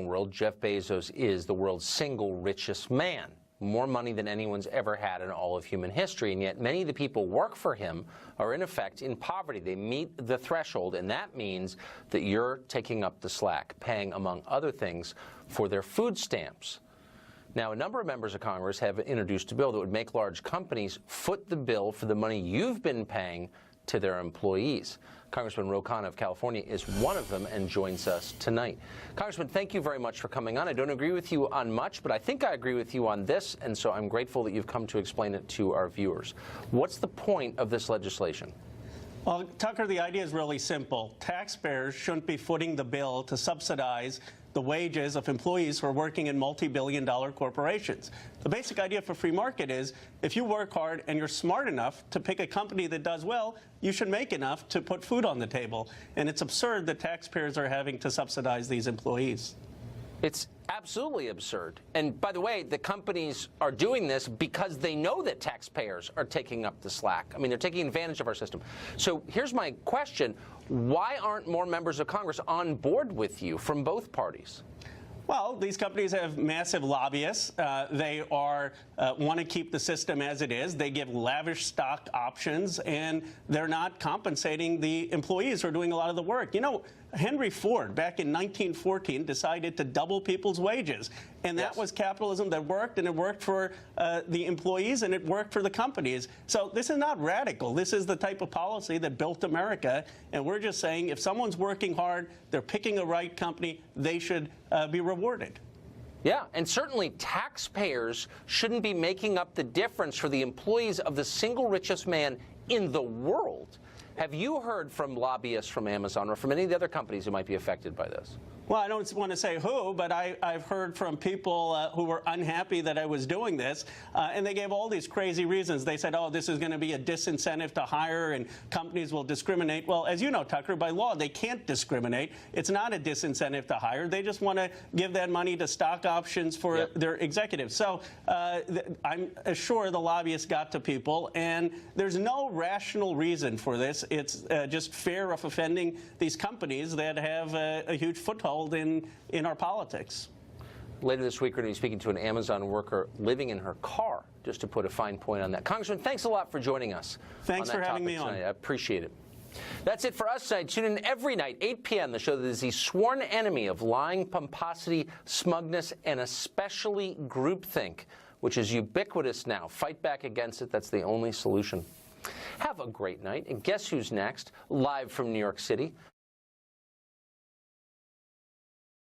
world, Jeff Bezos is the world's single richest man. More money than anyone's ever had in all of human history, and yet many of the people who work for him are in effect in poverty. They meet the threshold, and that means that you're taking up the slack, paying, among other things, for their food stamps. Now, a number of members of Congress have introduced a bill that would make large companies foot the bill for the money you've been paying to their employees. Congressman Ro Khanna of California is one of them and joins us tonight. Congressman, thank you very much for coming on. I don't agree with you on much, but I think I agree with you on this, and so I'm grateful that you've come to explain it to our viewers. What's the point of this legislation? Well, Tucker, the idea is really simple. Taxpayers shouldn't be footing the bill to subsidize the wages of employees who are working in multi-billion-dollar corporations. The basic idea for free market is if you work hard and you're smart enough to pick a company that does well, you should make enough to put food on the table. And it's absurd that taxpayers are having to subsidize these employees. It's absolutely absurd. And by the way, the companies are doing this because they know that taxpayers are taking up the slack. I mean, they're taking advantage of our system. So here's my question. Why aren't more members of Congress on board with you from both parties? Well, these companies have massive lobbyists. They want to keep the system as it is. They give lavish stock options, and they're not compensating the employees who are doing a lot of the work. You know, Henry Ford, back in 1914, decided to double people's wages. And that was capitalism that worked, and it worked for the employees, and it worked for the companies. So this is not radical. This is the type of policy that built America. And we're just saying if someone's working hard, they're picking a right company, they should be rewarded. Yeah, and certainly taxpayers shouldn't be making up the difference for the employees of the single richest man in the world. Have you heard from lobbyists from Amazon or from any of the other companies who might be affected by this? Well, I don't want to say who, but I've heard from people who were unhappy that I was doing this, and they gave all these crazy reasons. They said, oh, this is going to be a disincentive to hire, and companies will discriminate. Well, as you know, Tucker, by law, they can't discriminate. It's not a disincentive to hire. They just want to give that money to stock options for their executives. So I'm sure the lobbyists got to people, and there's no rational reason for this. It's just fear of offending these companies that have a huge foothold in our politics. Later this week, we're going to be speaking to an Amazon worker living in her car, just to put a fine point on that. Congressman, thanks a lot for joining us. Thanks for having me on. I appreciate it. That's it for us tonight. Tune in every night, 8 p.m., the show that is the sworn enemy of lying, pomposity, smugness, and especially groupthink, which is ubiquitous now. Fight back against it. That's the only solution. Have a great night. And guess who's next? Live from New York City.